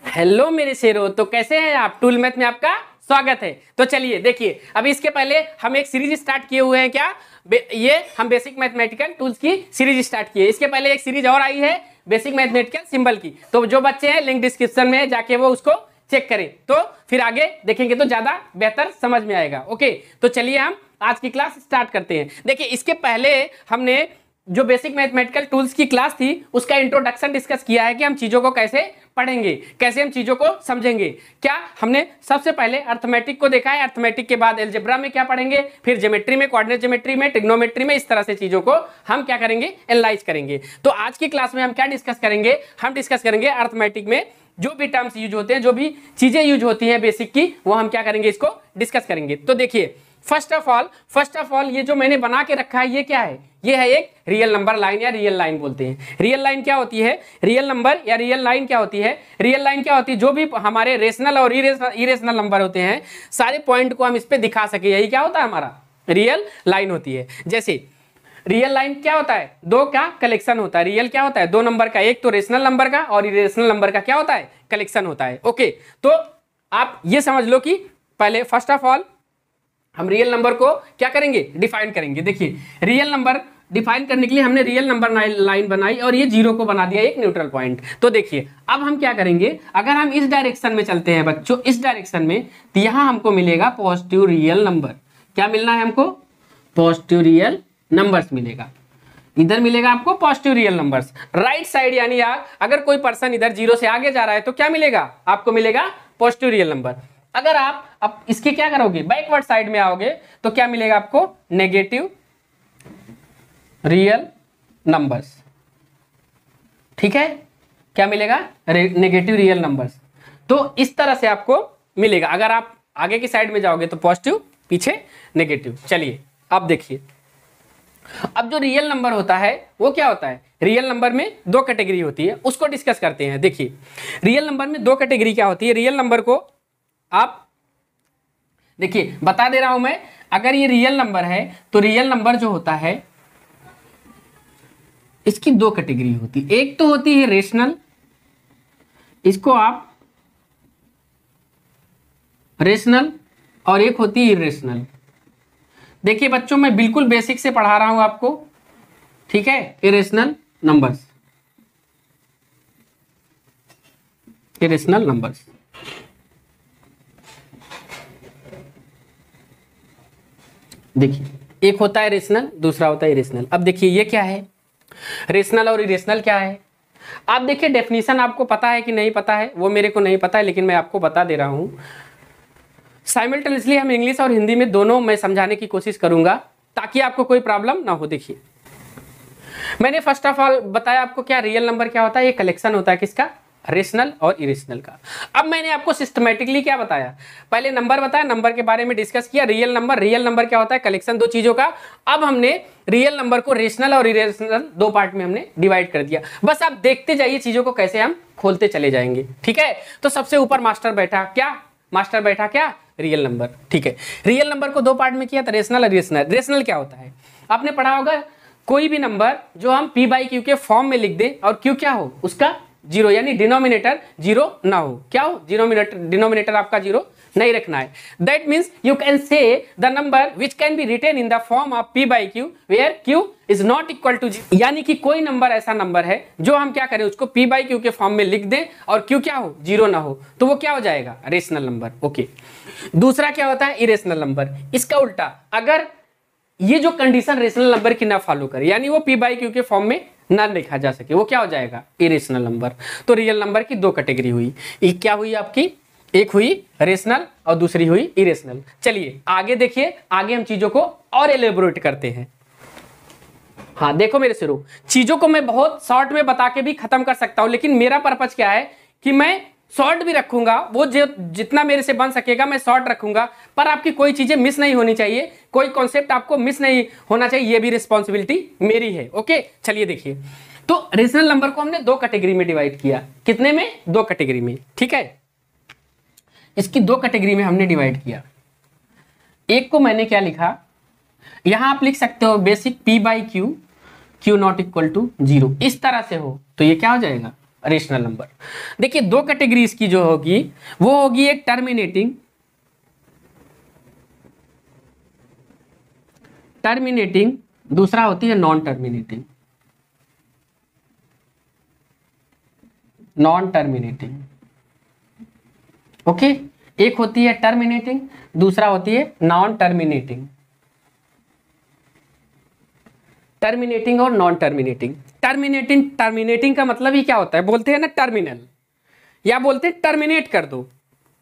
Hello मेरे शेरों, तो कैसे हैं आप। टूल मैथ में आपका स्वागत है। तो चलिए देखिए, अभी इसके पहले हम एक सीरीज स्टार्ट किए हुए हैं। क्या ये हम बेसिक मैथमेटिकल टूल्स की सीरीज स्टार्ट किए। इसके पहले एक सीरीज और आई है बेसिक मैथमेटिकल सिंबल की। तो जो बच्चे हैं लिंक डिस्क्रिप्शन में जाके वो उसको चेक करें, तो फिर आगे देखेंगे तो ज्यादा बेहतर समझ में आएगा। ओके, तो चलिए हम आज की क्लास स्टार्ट करते हैं। देखिए, इसके पहले हमने जो बेसिक मैथमेटिकल टूल्स की क्लास थी उसका इंट्रोडक्शन डिस्कस किया है कि हम चीजों को कैसे पढ़ेंगे, कैसे हम चीजों को समझेंगे। क्या हमने सबसे पहले अर्थमेटिक को देखा है, अर्थमेटिक के बाद अलजेब्रा में क्या पढ़ेंगे, फिर ज्योमेट्री में, कोऑर्डिनेट ज्योमेट्री में, ट्रिग्नोमेट्री में, इस तरह से चीजों को हम क्या करेंगे, एनालाइज करेंगे। तो आज की क्लास में हम क्या डिस्कस करेंगे, हम डिस्कस करेंगे अर्थमेटिक में जो भी टर्म्स यूज होते हैं, जो भी चीजें यूज होती हैं बेसिक की, वो हम क्या करेंगे, इसको डिस्कस करेंगे। तो देखिए, फर्स्ट ऑफ ऑल ये जो मैंने बना के रखा है ये क्या है, ये है एक रियल नंबर लाइन या रियल लाइन बोलते हैं। रियल लाइन क्या होती है, रियल नंबर या रियल लाइन क्या होती है, रियल लाइन क्या होती है, जो भी हमारे रेशनल और इरेशनल नंबर होते हैं सारे पॉइंट को हम इस पे दिखा सके, यही क्या होता है, हमारा रियल लाइन होती है। जैसे रियल लाइन क्या होता है, दो का कलेक्शन होता है। रियल क्या होता है, दो नंबर का, एक तो रेशनल नंबर का और इरेशनल नंबर का क्या होता है, कलेक्शन होता है। ओके, तो आप ये समझ लो कि पहले फर्स्ट ऑफ ऑल हम रियल नंबर को क्या करेंगे, डिफाइन करेंगे। देखिए, रियल नंबर डिफाइन करने के लिए हमने रियल नंबर लाइन बनाई और ये जीरो को बना दिया एक न्यूट्रल पॉइंट। तो देखिए, अब हम क्या करेंगे, अगर हम इस डायरेक्शन में चलते हैं बच्चों, इस डायरेक्शन में, तो यहां हमको मिलेगा पॉजिटिव रियल नंबर। क्या मिलना है हमको, पॉजिटिव रियल नंबर्स मिलेगा। इधर मिलेगा आपको positive real numbers. Right side यानी अगर कोई पर्सन इधर जीरो से आगे जा रहा है तो क्या मिलेगा, आपको मिलेगा पॉजिटिव रियल नंबर। अगर आप अब इसके क्या करोगे, बैकवर्ड साइड में आओगे तो क्या मिलेगा आपको, नेगेटिव रियल नंबर्स। ठीक है, क्या मिलेगा, नेगेटिव रियल नंबर्स। तो इस तरह से आपको मिलेगा। अगर आप आगे की साइड में जाओगे तो पॉजिटिव, पीछे नेगेटिव। चलिए अब देखिए, अब जो रियल नंबर होता है वो क्या होता है, रियल नंबर में दो कैटेगरी होती है, उसको डिस्कस करते हैं। देखिए, रियल नंबर में दो कैटेगरी क्या होती है। रियल नंबर को आप देखिए, बता दे रहा हूं मैं, अगर ये रियल नंबर है तो रियल नंबर जो होता है इसकी दो कैटेगरी होती है। एक तो होती है रेशनल, इसको आप रेशनल, और एक होती है इरेशनल। देखिए बच्चों, मैं बिल्कुल बेसिक से पढ़ा रहा हूं आपको, ठीक है। इरेशनल नंबर्स, इरेशनल नंबर्स, देखिए एक होता है रेशनल, दूसरा होता है इरेशनल। अब देखिए ये क्या है, रेशनल और इरेशनल क्या है। आप देखिए डेफिनेशन आपको पता है कि नहीं पता है, वो मेरे को नहीं पता है, लेकिन मैं आपको बता दे रहा हूं। साइमल्टेनियसली हम इंग्लिश और हिंदी में दोनों मैं समझाने की कोशिश करूंगा ताकि आपको कोई प्रॉब्लम ना हो। देखिए, मैंने फर्स्ट ऑफ ऑल बताया आपको क्या रियल नंबर क्या होता है, ये कलेक्शन होता है किसका, रेशनल और इरेशनल का। अब मैंने आपको सिस्टमेटिकली क्या बताया, पहले नंबर बताया, नंबर के बारे में डिस्कस किया। रियल नंबर क्या होता है, कलेक्शन दो चीजों का। अब हमने रियल नंबर को रेशनल और इरेशनल दो पार्ट में हमने डिवाइड कर दिया। बस आप देखते जाइए चीजों को कैसे हम खोलते चले जाएंगे, ठीक है। तो सबसे ऊपर मास्टर बैठा क्या, रियल नंबर, ठीक है। रियल नंबर को दो पार्ट में किया था, रेशनल और इरेशनल। रेशनल क्या होता है, आपने पढ़ा होगा, कोई भी नंबर जो हम p बाई क्यू के फॉर्म में लिख दें और q क्या हो, उसका जीरो, यानी डिनोमिनेटर जीरो ना हो। क्या हो, डिनोमिनेटर आपका जीरो नहीं रखना है। That means you can say the number which can be written in the form of p by q where q is not equal to zero. यानी कि कोई नंबर ऐसा नंबर है जो हम क्या करें, उसको p बाई क्यू के फॉर्म में लिख दें और q क्या हो, जीरो ना हो, तो वो क्या हो जाएगा, रेशनल नंबर। ओके, दूसरा क्या होता है, इरेशनल नंबर। इसका उल्टा, अगर ये जो कंडीशन रेशनल नंबर की ना फॉलो करे, यानी वो p बाई क्यू के फॉर्म में ना लिखा जा सके, वो क्या हो जाएगा, इरेशनल नंबर। तो रियल नंबर की दो कैटेगरी हुई, एक क्या हुई आपकी, एक हुई रेशनल और दूसरी हुई इरेशनल। चलिए आगे देखिए, आगे हम चीजों को और एलेबोरेट करते हैं। हाँ देखो मेरे शुरू, चीजों को मैं बहुत शॉर्ट में बता के भी खत्म कर सकता हूं, लेकिन मेरा पर्पज क्या है कि मैं शॉर्ट भी रखूंगा, वो जितना मेरे से बन सकेगा मैं शॉर्ट रखूंगा, पर आपकी कोई चीजें मिस नहीं होनी चाहिए, कोई कॉन्सेप्ट आपको मिस नहीं होना चाहिए, ये भी रिस्पॉन्सिबिलिटी मेरी है। ओके, चलिए देखिए, तो रेशनल नंबर को हमने दो कैटेगरी में डिवाइड किया। कितने में, दो कैटेगरी में, ठीक है। इसकी दो कैटेगरी में हमने डिवाइड किया। एक को मैंने क्या लिखा, यहां आप लिख सकते हो basic p by q, q not equal to zero, इस तरह से हो तो ये क्या हो जाएगा, रेशनल नंबर। देखिए दो कैटेगरी इसकी जो होगी वो होगी एक टर्मिनेटिंग, दूसरा होती है नॉन टर्मिनेटिंग। ओके, एक होती है टर्मिनेटिंग, दूसरा होती है नॉन टर्मिनेटिंग। टर्मिनेटिंग और नॉन टर्मिनेटिंग। टर्मिनेटिंग का मतलब ही क्या होता है, बोलते हैं ना टर्मिनल, या बोलते हैं टर्मिनेट कर दो।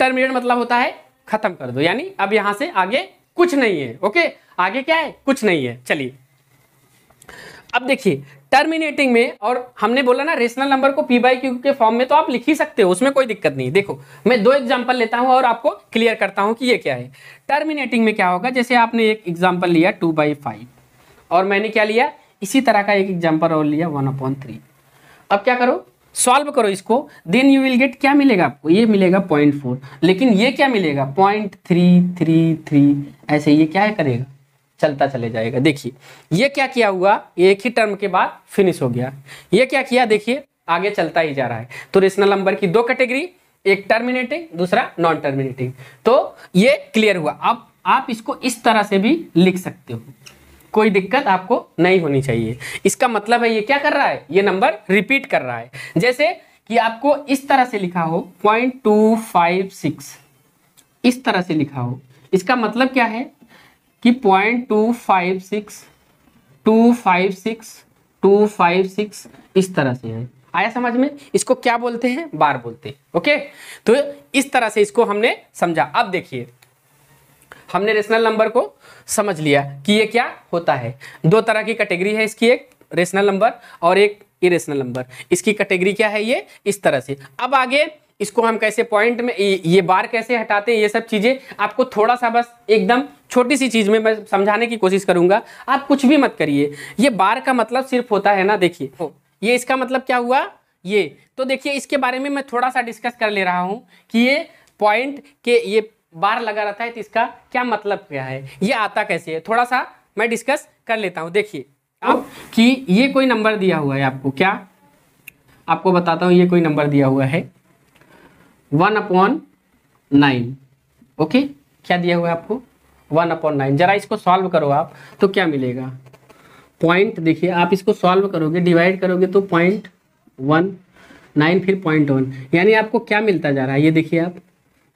टर्मिनेट मतलब होता है खत्म कर दो, यानी अब यहां से आगे कुछ नहीं है। ओके, आगे क्या है, कुछ नहीं है। चलिए अब देखिए टर्मिनेटिंग में, और हमने बोला ना रेशनल नंबर को पी बाई क्यू के फॉर्म में तो आप लिख ही सकते हो, उसमें कोई दिक्कत नहीं। देखो मैं दो एग्जांपल लेता हूं और आपको क्लियर करता हूं कि ये क्या है। टर्मिनेटिंग में क्या होगा, जैसे आपने एक एग्जांपल लिया 2/5 और मैंने क्या लिया, इसी तरह का एक एग्जांपल और लिया 1/3। अब क्या करो, सॉल्व करो इसको, देन यू विल गेट, क्या मिलेगा आपको, ये मिलेगा 0.4, लेकिन ये क्या मिलेगा 0.333, ऐसे ये क्या है करेगा, चलता चले जाएगा। देखिए ये क्या किया हुआ, एक ही टर्म के बाद फिनिश हो गया। ये क्या किया, देखिए आगे चलता ही जा रहा है। तो रेशनल नंबर की दो कैटेगरी, एक टर्मिनेटिंग दूसरा नॉन टर्मिनेटिंग। तो ये क्लियर हुआ। अब आप इसको इस तरह से भी लिख सकते हो, कोई दिक्कत आपको नहीं होनी चाहिए। इसका मतलब है ये क्या कर रहा है, ये नंबर रिपीट कर रहा है। जैसे कि आपको इस तरह से लिखा हो 0.256, इस तरह से लिखा हो, इसका मतलब क्या है कि 0.256 256 256 इस तरह से है। आया समझ में, इसको क्या बोलते हैं, बार बोलते हैं। ओके, तो इस तरह से इसको हमने समझा। अब देखिए हमने रेशनल नंबर को समझ लिया कि ये क्या होता है। दो तरह की कैटेगरी है इसकी, एक रेशनल नंबर और एक इरेशनल नंबर। इसकी कैटेगरी क्या है, ये इस तरह से। अब आगे इसको हम कैसे पॉइंट में ये बार कैसे हटाते हैं, ये सब चीजें आपको थोड़ा सा बस एकदम छोटी सी चीज में मैं समझाने की कोशिश करूंगा। आप कुछ भी मत करिए। ये बार का मतलब सिर्फ होता है ना, देखिए ये इसका मतलब क्या हुआ, ये तो देखिए इसके बारे में मैं थोड़ा सा डिस्कस कर ले रहा हूं कि ये पॉइंट के ये बार लगा रहता है तो इसका क्या मतलब क्या है, ये आता कैसे है, थोड़ा सा मैं डिस्कस कर लेता हूं। देखिए अब कि ये कोई नंबर दिया हुआ है आपको, क्या आपको बताता हूं, ये कोई नंबर दिया हुआ है 1/9। ओके, क्या दिया हुआ है आपको 1/9। जरा इसको सॉल्व करो आप, तो क्या मिलेगा, पॉइंट देखिए आप इसको सॉल्व करोगे, डिवाइड करोगे तो 0.19 फिर 0.1, यानी आपको क्या मिलता जा रहा है, ये देखिए आप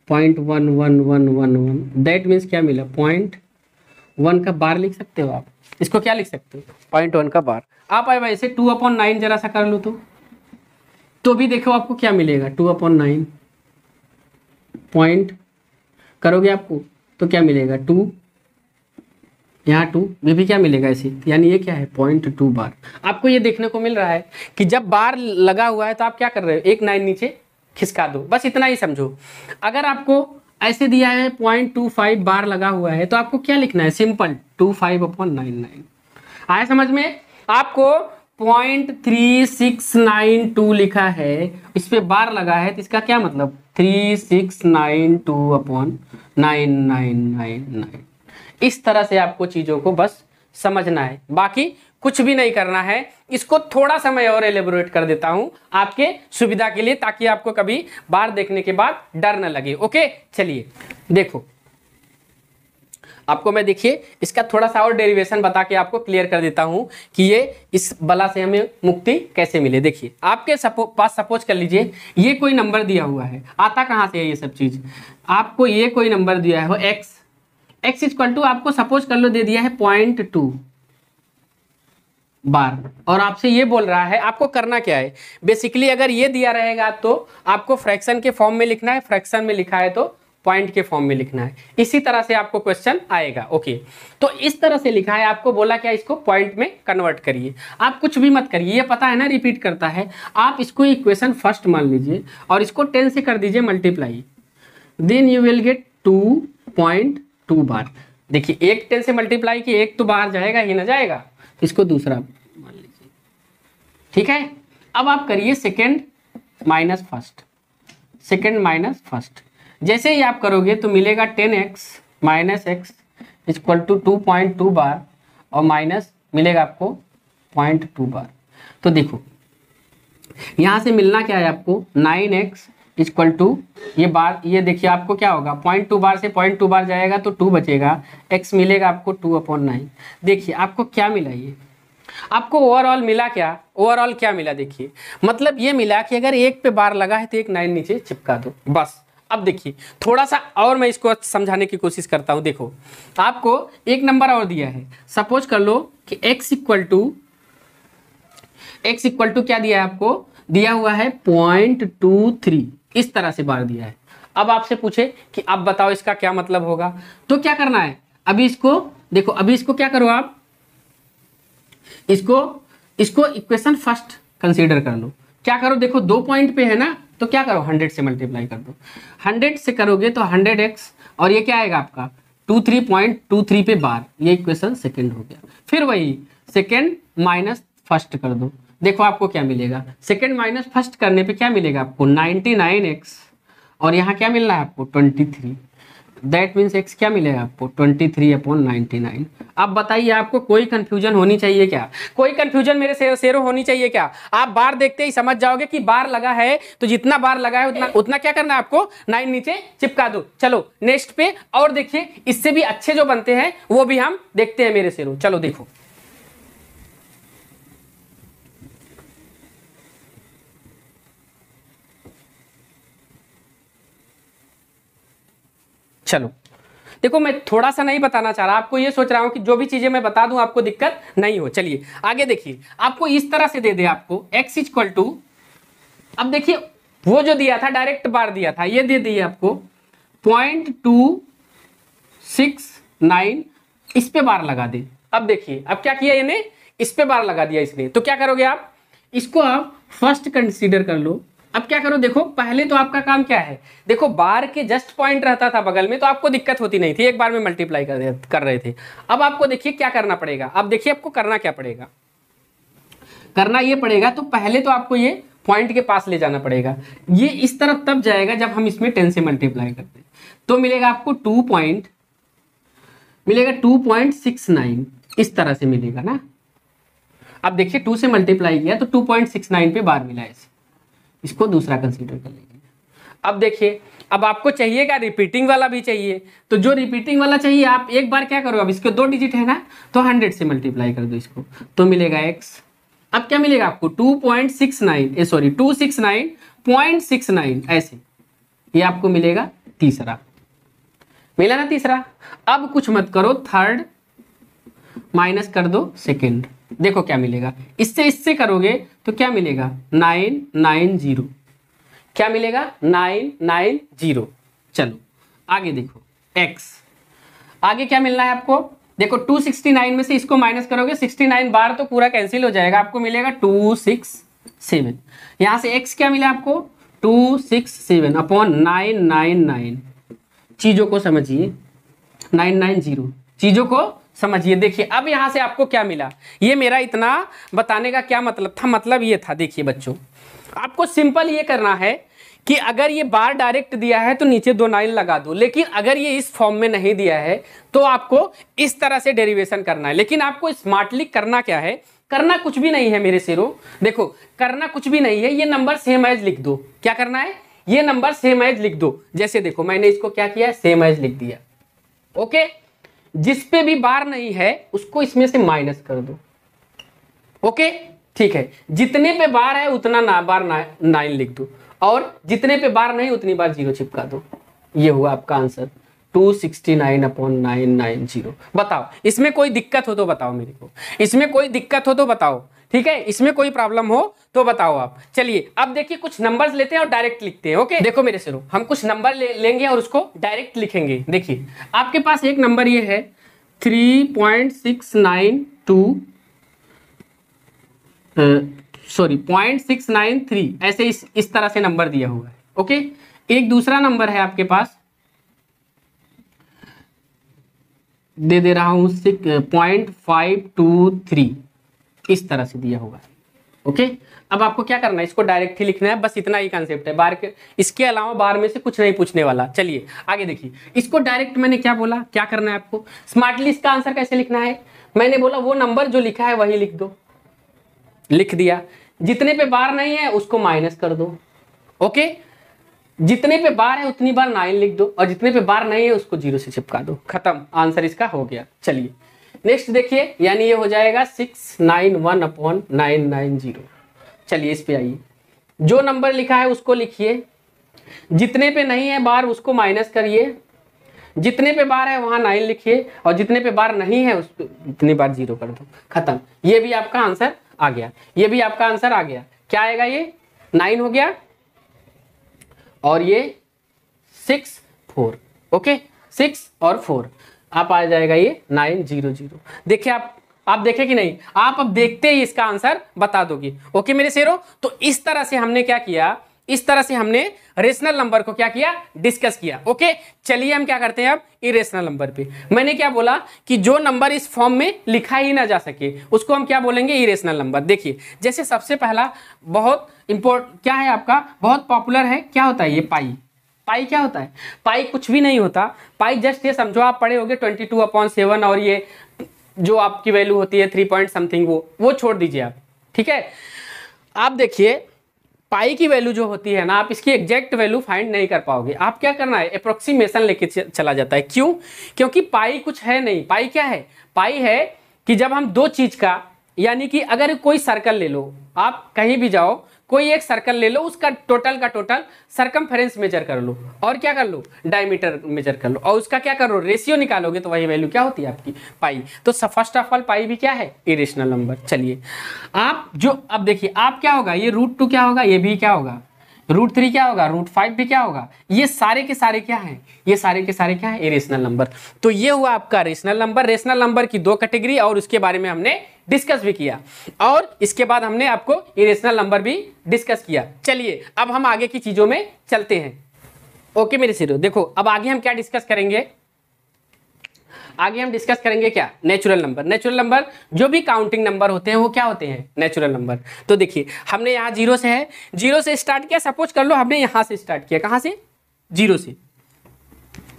0.1111, दैट मीन्स क्या मिला 0.1 का बार लिख सकते हो आप, इसको क्या लिख सकते हो 0.1 का बार। आप आए वैसे 2/9 जरा सा कर लो तो भी देखो आपको क्या मिलेगा 2/9 पॉइंट करोगे आपको तो क्या मिलेगा 2, यहाँ 2 भी क्या मिलेगा ऐसे, यानी ये क्या है 0.2 बार। आपको ये देखने को मिल रहा है कि जब बार लगा हुआ है तो आप क्या कर रहे हो, एक 9 नीचे खिसका दो, बस इतना ही समझो। अगर आपको ऐसे दिया है 0.25 बार लगा हुआ है तो आपको क्या लिखना है, सिंपल 25/99। आया समझ में, आपको 0.3692 लिखा है, इस पे बार लगा है तो इसका क्या मतलब 3692/9999। इस तरह से आपको चीजों को बस समझना है, बाकी कुछ भी नहीं करना है। इसको थोड़ा सा मैं और एलेबोरेट कर देता हूं आपके सुविधा के लिए, ताकि आपको कभी बार देखने के बाद डर न लगे। ओके, चलिए देखो आपको मैं देखिए इसका थोड़ा सा और डेरिवेशन बता के आपको क्लियर कर देता हूं कि ये इस बला से हमें मुक्ति कैसे मिले। देखिए आपके पास सपोज कर लीजिए ये कोई नंबर दिया हुआ है, आता कहां से है ये सब चीज, आपको ये कोई नंबर दिया है x इक्वल टू आपको सपोज कर लो दे दिया है 0.2 बार, और आपसे ये बोल रहा है आपको करना क्या है। बेसिकली अगर ये दिया रहेगा तो आपको फ्रैक्शन के फॉर्म में लिखना है, फ्रैक्शन में लिखा है तो पॉइंट के फॉर्म में लिखना है। इसी तरह से आपको क्वेश्चन आएगा। ओके, तो इस तरह से लिखा है, आपको बोला क्या इसको पॉइंट में कन्वर्ट करिए। आप कुछ भी मत करिए, ये पता है ना रिपीट करता है। आप इसको इक्वेशन फर्स्ट मान लीजिए और इसको 10 से कर दीजिए multiply, then you will get 2.2 bar. देखिए एक 10 से मल्टीप्लाई की एक तो बाहर जाएगा ही ना जाएगा, इसको दूसरा मान लीजिए, ठीक है। अब आप करिए second minus first, second minus first. जैसे ही आप करोगे तो मिलेगा 10x minus x equal to 2.2 bar और माइनस मिलेगा आपको 0.2 बार। तो देखो यहाँ से मिलना क्या है आपको 9x इक्वल टू ये बार, ये देखिए आपको क्या होगा 0.2 बार से 0.2 बार जाएगा तो 2 बचेगा, x मिलेगा आपको 2/9। देखिए आपको क्या मिला, ये आपको ओवरऑल मिला क्या, ओवरऑल क्या मिला देखिए, मतलब ये मिला कि अगर एक पे बार लगा है तो एक 9 नीचे चिपका दो बस। अब देखिए थोड़ा सा और मैं इसको समझाने की कोशिश करता हूं। देखो आपको एक नंबर और दिया है, सपोज कर लो कि x इक्वल टू क्या दिया है आपको, दिया हुआ है 0.23, इस तरह से बार दिया है। अब आपसे पूछे कि अब बताओ इसका क्या मतलब होगा, तो क्या करना है, अभी इसको देखो, अभी इसको क्या करो आप, इसको इक्वेशन फर्स्ट कंसीडर कर लो। क्या करो, देखो 2 पॉइंट पे है ना, तो क्या करो 100 से मल्टीप्लाई कर दो। 100 से करोगे तो 100x और ये क्या आएगा आपका 23.23 पे बार, ये इक्वेशन सेकंड हो गया। फिर वही सेकंड माइनस फर्स्ट कर दो, देखो आपको क्या मिलेगा, सेकंड माइनस फर्स्ट करने पे क्या मिलेगा आपको 99x और यहाँ क्या मिलना है आपको 23, दैट मीन्स x क्या मिलेगा आपको 23/99। अब बताइए आपको कोई कंफ्यूजन होनी चाहिए क्या, कोई कंफ्यूजन मेरे शेरों होनी चाहिए क्या? आप बार देखते ही समझ जाओगे कि बार लगा है तो जितना बार लगा है उतना क्या करना है आपको 9 नीचे चिपका दो। चलो नेक्स्ट पे और देखिए, इससे भी अच्छे जो बनते हैं वो भी हम देखते हैं मेरे शेरों। चलो देखो, चलो देखो मैं थोड़ा सा नहीं बताना चाह रहा, आपको ये सोच रहा हूं कि जो भी चीजें मैं बता दूं आपको दिक्कत नहीं हो। चलिए आगे देखिए, आपको इस तरह से दे दे आपको x इक्वल टू, अब देखिए वो जो दिया था डायरेक्ट बार दिया था, ये दे दिए आपको 0.269, इस पे बार लगा दे। अब देखिए अब क्या किया इन्हें, इस पे बार लगा दिया इसने, तो क्या करोगे आप, इसको आप फर्स्ट कंसीडर कर लो। अब क्या करो, देखो पहले तो आपका काम क्या है, देखो बार के जस्ट पॉइंट रहता था बगल में तो आपको दिक्कत होती नहीं थी, एक बार में मल्टीप्लाई कर रहे थे। अब आपको देखिए क्या करना पड़ेगा, अब देखिए आपको करना क्या पड़ेगा, करना ये पड़ेगा तो पहले तो आपको ये पॉइंट के पास ले जाना पड़ेगा, ये इस तरफ तब जाएगा जब हम इसमें 10 से मल्टीप्लाई करते हैं, तो मिलेगा आपको 2.69, इस तरह से मिलेगा ना। अब देखिए 2 से मल्टीप्लाई किया तो 2.69 पे बार मिला ऐसे, इसको दूसरा कंसीडर कर लेंगे। अब देखिए अब आपको चाहिएगा रिपीटिंग वाला भी चाहिए, तो जो रिपीटिंग वाला चाहिए आप एक बार क्या करो, अब इसके 2 डिजिट है ना तो 100 से मल्टीप्लाई कर दो इसको, तो मिलेगा x। अब क्या मिलेगा आपको 269.69 ऐसे, ये आपको मिलेगा तीसरा, मिला ना तीसरा। अब कुछ मत करो, थर्ड माइनस कर दो सेकेंड, देखो क्या मिलेगा, इससे करोगे तो क्या मिलेगा 990, क्या मिलेगा 990। चलो आगे देखो x, आगे क्या मिलना है आपको, देखो 269 में से इसको माइनस करोगे 69 बार तो पूरा कैंसिल हो जाएगा, आपको मिलेगा 267। यहां से x क्या मिला आपको 267/999। चीजों को समझिए, 990 चीजों को समझिए। देखिए अब यहां से आपको क्या मिला, ये मेरा इतना बताने का क्या मतलब था, मतलब ये था, देखिए बच्चों आपको सिंपल ये करना है कि अगर ये बार डायरेक्ट दिया है तो नीचे 2 9 लगा दो, लेकिन अगर ये इस फॉर्म में नहीं दिया है तो आपको इस तरह से डेरिवेशन करना है। लेकिन आपको स्मार्टली करना क्या है, करना कुछ भी नहीं है मेरे शेरों, देखो करना कुछ भी नहीं है, ये नंबर सेम एज लिख दो। क्या करना है, ये नंबर सेम एज लिख दो। जैसे देखो मैंने इसको क्या किया, सेम एज लिख दिया, ओके। जिस पे भी बार नहीं है उसको इसमें से माइनस कर दो, ओके ठीक है। जितने पे बार है उतना ना बार 9 लिख दो, और जितने पे बार नहीं उतनी बार 0 चिपका दो। ये हुआ आपका आंसर 269/990। बताओ इसमें कोई दिक्कत हो तो बताओ मेरे को, इसमें कोई दिक्कत हो तो बताओ, ठीक है, इसमें कोई प्रॉब्लम हो तो बताओ आप। चलिए अब देखिए कुछ नंबर्स लेते हैं और डायरेक्ट लिखते हैं, ओके। देखो मेरे से हम कुछ नंबर लेंगे और उसको डायरेक्ट लिखेंगे। देखिए आपके पास एक नंबर ये है 0.693, ऐसे इस तरह से नंबर दिया हुआ है, ओके। एक दूसरा नंबर है आपके पास, दे रहा हूं 0.523, इस तरह से दिया हुआ है, ओके। अब आपको क्या करना है, इसको डायरेक्ट ही लिखना है, बस इतना ही कंसेप्ट है। बार के इसके अलावा बार में से कुछ नहीं पूछने वाला। चलिए आगे देखिए, इसको डायरेक्ट मैंने क्या बोला, क्या करना है आपको स्मार्टली, इसका आंसर कैसे लिखना है, मैंने बोला वो नंबर जो लिखा है वही लिख दो, लिख दिया। जितने पे बार नहीं है उसको माइनस कर दो। ओके, जितने पे बार है उतनी बार 9 लिख दो और जितने पे बार नहीं है उसको 0 से चिपका दो। खत्म, आंसर इसका हो गया। चलिए नेक्स्ट देखिए, यानी ये हो जाएगा 691/990। चलिए इस पे आइए, जो नंबर लिखा है उसको लिखिए, जितने पे नहीं है बार उसको माइनस करिए, जितने पे बार है वहां 9 लिखिए और जितने पे बार नहीं है उसको इतनी बार 0 कर दो। खत्म, ये भी आपका आंसर आ गया, ये भी आपका आंसर आ गया। क्या आएगा, ये 9 हो गया और ये 6 4। ओके, 6 और 4 आप आ जाएगा ये 900। देखिए आप देखे कि नहीं, आप अब देखते ही इसका आंसर बता दोगे। ओके मेरे शेरों, तो इस तरह से हमने क्या किया, इस तरह से हमने रेशनल नंबर को क्या किया, डिस्कस किया। ओके, चलिए हम क्या करते हैं अब इरेशनल नंबर पे। मैंने क्या बोला कि जो नंबर इस फॉर्म में लिखा ही ना जा सके उसको हम क्या बोलेंगे, इरेशनल नंबर। देखिए जैसे सबसे पहला बहुत क्या है आपका, बहुत पॉपुलर है, क्या होता है ये पाई। पाई क्या होता है, पाई कुछ भी नहीं होता। पाई जस्ट ये समझो, आप पढ़े होगे 22/7 और ये जो आपकी वैल्यू होती है 3 पॉइंट समथिंग, वो छोड़ दीजिए आप। ठीक है, आप देखिए पाई की वैल्यू जो होती है ना, आप इसकी एग्जैक्ट वैल्यू फाइंड नहीं कर पाओगे। आप क्या करना है, अप्रोक्सीमेशन लेके चला जाता है। क्यों, क्योंकि पाई कुछ है नहीं। पाई क्या है, पाई है कि जब हम दो चीज का, यानी कि अगर कोई सर्कल ले लो, आप कहीं भी जाओ कोई एक सर्कल ले लो, उसका टोटल का टोटल सरकमफेरेंस मेजर कर लो और क्या कर लो, डायमीटर मेजर कर लो और उसका क्या करो, रेशियो निकालोगे तो वही वैल्यू क्या होती है आपकी, पाई। तो फर्स्ट ऑफ ऑल पाई भी क्या है, इरेशनल नंबर। चलिए आप जो अब देखिए, आप क्या होगा, ये √2 क्या होगा, ये भी क्या होगा, √3 क्या होगा, √5 भी क्या होगा, ये सारे के सारे क्या हैं, ये सारे के सारे क्या है, इरेशनल नंबर। तो ये हुआ आपका रेशनल नंबर। रेशनल नंबर की 2 कैटेगरी और उसके बारे में हमने डिस्कस भी किया और इसके बाद हमने आपको इरेशनल नंबर भी डिस्कस किया। चलिए अब हम आगे की चीजों में चलते हैं। ओके मेरे सिरो, देखो अब आगे हम क्या डिस्कस करेंगे, आगे हम डिस्कस करेंगे क्या, नेचुरल नंबर। नेचुरल नंबर जो भी काउंटिंग नंबर होते हैं वो क्या होते हैं, नेचुरल नंबर। तो देखिए हमने यहाँ 0 से है, 0 से स्टार्ट किया, सपोज कर लो हमने यहाँ से स्टार्ट किया, कहाँ से, 0 से,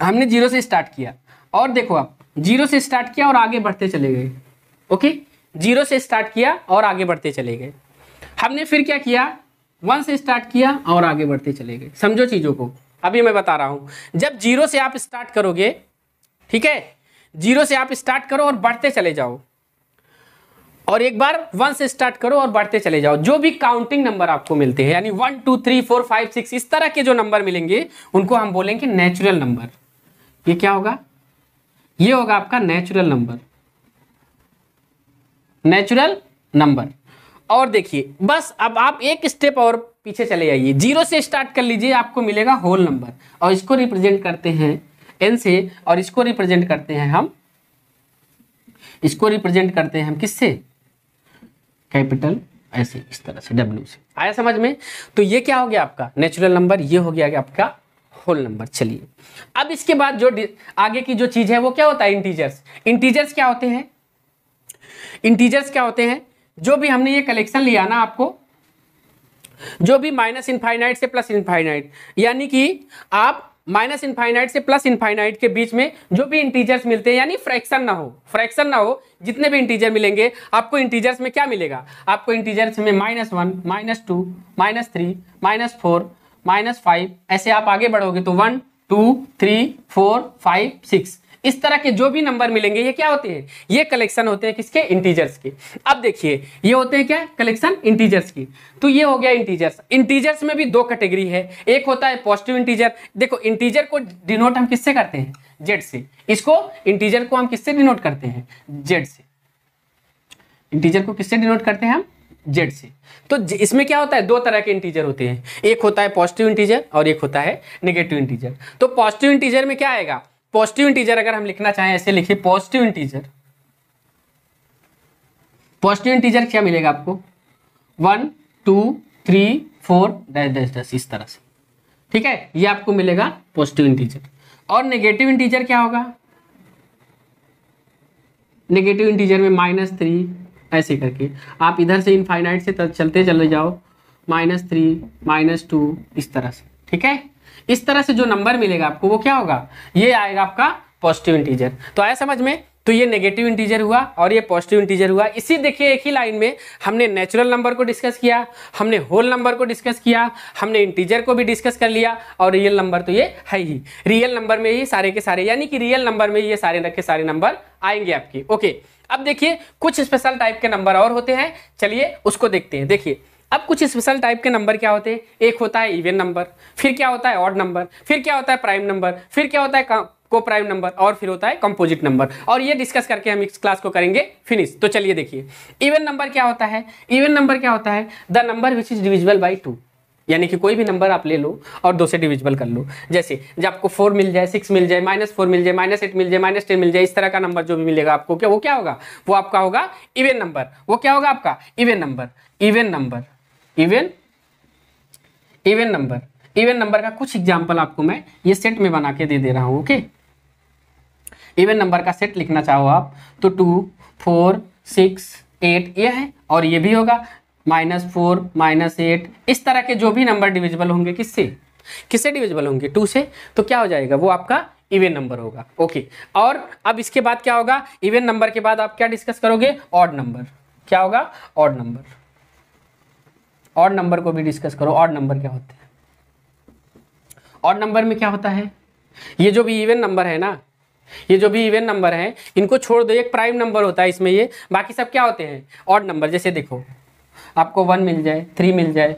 हमने 0 से स्टार्ट किया और देखो आप 0 से स्टार्ट किया और आगे बढ़ते चले गए। ओके, 0 से स्टार्ट किया और आगे बढ़ते चले गए। हमने फिर क्या किया, 1 से स्टार्ट किया और आगे बढ़ते चले गए। समझो चीजों को, अभी मैं बता रहा हूं। जब 0 से आप स्टार्ट करोगे, ठीक है, 0 से आप स्टार्ट करो और बढ़ते चले जाओ और एक बार 1 से स्टार्ट करो और बढ़ते चले जाओ। जो भी काउंटिंग नंबर आपको मिलते हैं, यानी 1 2 3 4 5 6 इस तरह के जो नंबर मिलेंगे उनको हम बोलेंगे नेचुरल नंबर। ये क्या होगा, ये होगा आपका नेचुरल नंबर, नेचुरल नंबर। और देखिए बस अब आप एक स्टेप और पीछे चले जाइए, 0 से स्टार्ट कर लीजिए, आपको मिलेगा होल नंबर और इसको रिप्रेजेंट करते हैं n से और इसको रिप्रेजेंट करते हैं हम, इसको रिप्रेजेंट करते हैं हम किससे, कैपिटल ऐसे इस तरह से W से। आया समझ में। तो ये क्या हो गया आपका नेचुरल नंबर, ये हो गया आपका होल नंबर। चलिए अब इसके बाद जो आगे की जो चीज है वो क्या होता है, इंटीजर्स। इंटीजर्स क्या होते हैं, इंटीजर्स क्या होते हैं, जो भी हमने ये कलेक्शन लिया ना आपको, जो भी -∞ से +∞, यानी कि आप -∞ से +∞ के बीच में जो भी इंटीजर्स मिलते हैं, यानी फ्रैक्शन ना हो, फ्रैक्शन ना हो, जितने भी इंटीजर मिलेंगे आपको इंटीजर्स में क्या मिलेगा, आपको इंटीजर्स में -1 -2 -3 -4 -5 ऐसे आप आगे बढ़ोगे तो 1 2 3 4 5 6 इस तरह के जो भी नंबर मिलेंगे ये क्या होते हैं, ये कलेक्शन होते हैं किसके, इंटीजर्स के। अब देखिए ये होते हैं क्या, कलेक्शन इंटीजर्स की। तो ये हो गया इंटीजर्स। इंटीजर्स में भी 2 कैटेगरी है, एक होता है पॉजिटिव इंटीजर। देखो इंटीजर को डिनोट हम किससे करते हैं, जेड से। इसको इंटीजर को हम किससे डिनोट करते हैं, जेड से। इंटीजर को किससे डिनोट करते हैं हम, जेड से। तो इसमें क्या होता है, 2 तरह के इंटीजर होते हैं, एक होता है पॉजिटिव इंटीजर और एक होता है नेगेटिव इंटीजर। तो पॉजिटिव इंटीजर में क्या आएगा, पॉजिटिव इंटीजर अगर हम लिखना चाहें ऐसे लिखिए, पॉजिटिव इंटीजर। पॉजिटिव इंटीजर क्या मिलेगा आपको, 1 2 3 4 -, इस तरह से, ठीक है, ये आपको मिलेगा पॉजिटिव इंटीजर। और नेगेटिव इंटीजर क्या होगा, नेगेटिव इंटीजर में -3 ऐसे करके आप इधर से इनफाइनाइट से चलते चले जाओ, -3 -2 इस तरह से, ठीक है। इस तरह से जो नंबर मिलेगा आपको वो क्या होगा, ये आएगा आपका पॉजिटिव इंटीजर। तो आया समझ में। तो ये नेगेटिव इंटीजर हुआ और ये पॉजिटिव इंटीजर हुआ। इसी देखिए एक ही लाइन में हमने नेचुरल नंबर को डिस्कस किया, हमने होल नंबर को डिस्कस किया, हमने इंटीजर को भी डिस्कस कर लिया और रियल नंबर तो ये है ही। रियल नंबर में ही सारे के सारे, यानी कि रियल नंबर में ये सारे के सारे नंबर आएंगे आपके। ओके, अब देखिए कुछ स्पेशल टाइप के नंबर और होते हैं, चलिए उसको देखते हैं। देखिए अब कुछ स्पेशल टाइप के नंबर क्या होते हैं, एक होता है इवन नंबर, फिर क्या होता है ऑड नंबर, फिर क्या होता है प्राइम नंबर, फिर क्या होता है को प्राइम नंबर और फिर होता है कंपोजिट नंबर। और ये डिस्कस करके हम इस क्लास को करेंगे फिनिश। तो चलिए देखिए इवन नंबर क्या होता है। इवन नंबर क्या होता है, the number which is divisible by 2, यानी कि कोई भी नंबर आप ले लो और 2 से डिविजिबल कर लो। जैसे जब आपको 4 मिल जाए, 6 मिल जाए, -4 मिल जाए, -8 मिल जाए, -10 मिल जाए, इस तरह का नंबर जो भी मिलेगा आपको क्या वो क्या होगा, वो आपका होगा इवन नंबर। वो क्या होगा आपका even number. Even number, even number, even number का कुछ एग्जांपल आपको मैं ये सेट में बना के दे रहा हूं। ओके, इवन नंबर का सेट लिखना चाहो आप तो 2, 4, 6, 8 ये है और ये भी होगा -4, -8, इस तरह के जो भी नंबर डिविजिबल होंगे किससे डिविजिबल होंगे 2 से, तो क्या हो जाएगा वो आपका इवन नंबर होगा। ओके, और अब इसके बाद क्या होगा, इवन नंबर के बाद आप क्या डिस्कस करोगे, ऑड नंबर। क्या होगा, ऑड नंबर। ऑड नंबर को भी डिस्कस करो। ऑड नंबर क्या होते हैं, ऑड नंबर में क्या होता है, ये जो भी इवन नंबर है ना, ये जो भी इवन नंबर है इनको छोड़ दो, एक प्राइम नंबर होता है इसमें, ये बाकी सब क्या होते हैं ऑड नंबर। जैसे देखो आपको 1 मिल जाए, 3 मिल जाए,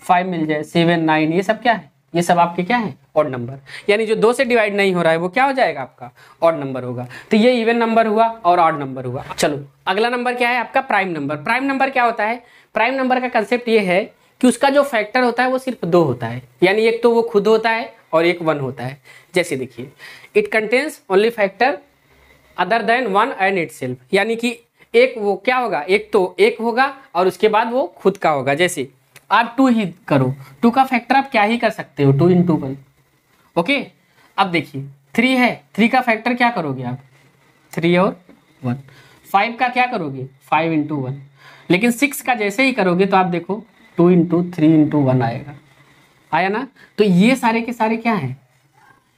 5 मिल जाए, 7, 9, ये सब क्या है, ये सब आपके क्या है ऑड नंबर। यानी जो 2 से डिवाइड नहीं हो रहा है वो क्या हो जाएगा आपका ऑड नंबर होगा। तो ये इवन नंबर हुआ और ऑड नंबर हुआ। चलो अगला नंबर क्या है आपका प्राइम नंबर। प्राइम नंबर क्या होता है, प्राइम नंबर का कंसेप्ट ये है कि उसका जो फैक्टर होता है वो सिर्फ 2 होता है, यानी एक तो वो खुद होता है और एक 1 होता है। जैसे देखिए it contains only factor other than 1 and itself, यानी कि एक वो क्या होगा, एक तो एक होगा और उसके बाद वो खुद का होगा। जैसे आप 2 ही करो, 2 का फैक्टर आप क्या ही कर सकते हो, 2 × 1। ओके, अब देखिए 3 है, 3 का फैक्टर क्या करोगे आप, 3 और 1। 5 का क्या करोगे, 5 × 1। लेकिन 6 का जैसे ही करोगे तो आप देखो 2 × 3 × 1 आएगा, आया ना। तो ये सारे के सारे क्या हैं,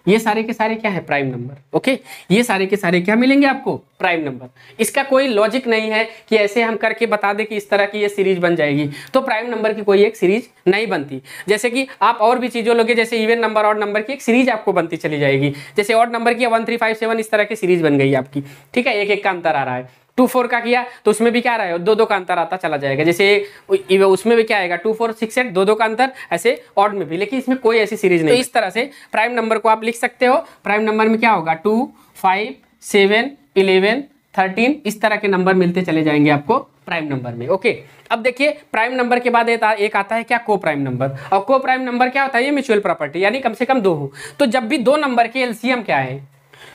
ये सारे के सारे क्या है प्राइम नंबर। ओके, ये सारे के सारे क्या मिलेंगे आपको प्राइम नंबर। इसका कोई लॉजिक नहीं है कि ऐसे हम करके बता दें कि इस तरह की ये सीरीज बन जाएगी, तो प्राइम नंबर की कोई एक सीरीज नहीं बनती। जैसे कि आप और भी चीजों लोगे, जैसे इवन नंबर ऑड नंबर की एक सीरीज आपको बनती चली जाएगी। जैसे ऑड नंबर की 1, 3, 5, 7 इस तरह की सीरीज बन गई आपकी, ठीक है, एक एक का अंतर आ रहा है। 2, 4 का किया तो उसमें भी क्या रहा है, 2, 2 का अंतर आता चला जाएगा। जैसे उसमें भी क्या आएगा 2, 4, 6, 8, 2, 2 का अंतर, ऐसे ऑड में भी, लेकिन इसमें कोई ऐसी सीरीज नहीं। तो इस तरह से प्राइम नंबर को आप लिख सकते हो। प्राइम नंबर में क्या होगा 2, 5, 7, 11, 13 इस तरह के नंबर मिलते चले जाएंगे आपको प्राइम नंबर में। ओके, अब देखिए प्राइम नंबर के बाद एक आता है क्या, को प्राइम नंबर। और को प्राइम नंबर क्या होता है, ये म्यूचुअल प्रॉपर्टी, यानी कम से कम 2 हो। तो जब भी 2 नंबर के एलसीएम क्या है,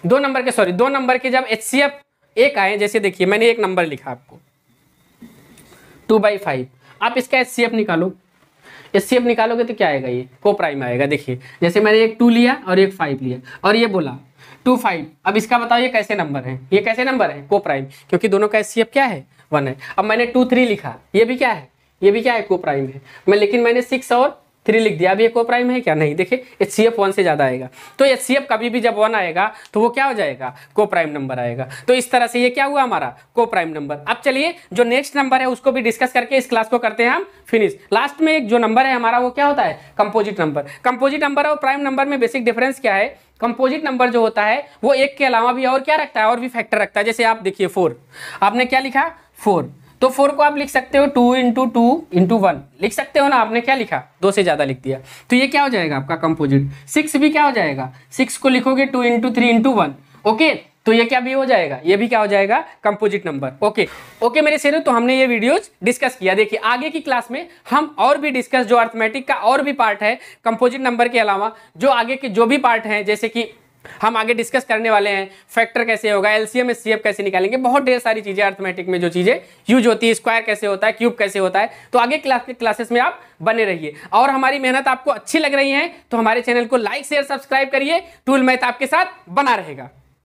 2 नंबर के जब एचसीएफ एक आए, जैसे देखिए मैंने एक नंबर लिखा आपको 2/5, आप इसका एचसीएफ निकालो। एचसीएफ निकालोगे तो क्या आएगा, ये को प्राइम आएगा। देखिए जैसे मैंने एक 2 लिया और एक 5 लिया और ये बोला 2, 5। अब इसका बताओ ये कैसे नंबर है, ये कैसे नंबर है, को प्राइम, क्योंकि दोनों का एचसीएफ क्या है 1 है। अब मैंने 2, 3 लिखा, ये भी क्या है, ये भी क्या है को प्राइम है। लेकिन मैंने 6 और 3 लिख दिया, अब ये को प्राइम है क्या, नहीं। देखिए एचसीएफ 1 से ज्यादा आएगा, तो एचसीएफ कभी भी जब 1 आएगा तो वो क्या हो जाएगा, को प्राइम नंबर आएगा। तो इस तरह से ये क्या हुआ हमारा को प्राइम नंबर। अब चलिए जो नेक्स्ट नंबर है उसको भी डिस्कस करके इस क्लास को करते हैं हम फिनिश। लास्ट में एक जो नंबर है हमारा वो क्या होता है, कंपोजिट नंबर। कंपोजिट नंबर और प्राइम नंबर में बेसिक डिफरेंस क्या है, कंपोजिट नंबर जो होता है वो एक के अलावा भी और क्या रखता है, और भी फैक्टर रखता है। जैसे आप देखिए 4, आपने क्या लिखा 4, तो 4 को आप लिख सकते हो 2 × 2 × 1 लिख सकते हो ना। आपने क्या लिखा 2 से ज्यादा लिख दिया, तो ये क्या हो जाएगा आपका कंपोजिट। 6 भी क्या हो जाएगा, 6 को लिखोगे 2 × 3 × 1। ओके, तो ये क्या भी हो जाएगा, ये भी क्या हो जाएगा कंपोजिट नंबर। ओके मेरे शेरों, तो हमने ये वीडियोज डिस्कस किया। देखिए आगे की क्लास में हम और भी डिस्कस, जो अर्थमेटिक का और भी पार्ट है कंपोजिट नंबर के अलावा, जो आगे के जो भी पार्ट हैं, जैसे कि हम आगे डिस्कस करने वाले हैं फैक्टर कैसे होगा, एलसीएम एचसीएफ कैसे निकालेंगे, बहुत ढेर सारी चीजें अर्थमेटिक में जो चीजें यूज होती है, स्क्वायर कैसे होता है, क्यूब कैसे होता है। तो आगे क्लासेस में आप बने रहिए। और हमारी मेहनत आपको अच्छी लग रही है तो हमारे चैनल को लाइक शेयर सब्सक्राइब करिए। टूल मैथ आपके साथ बना रहेगा।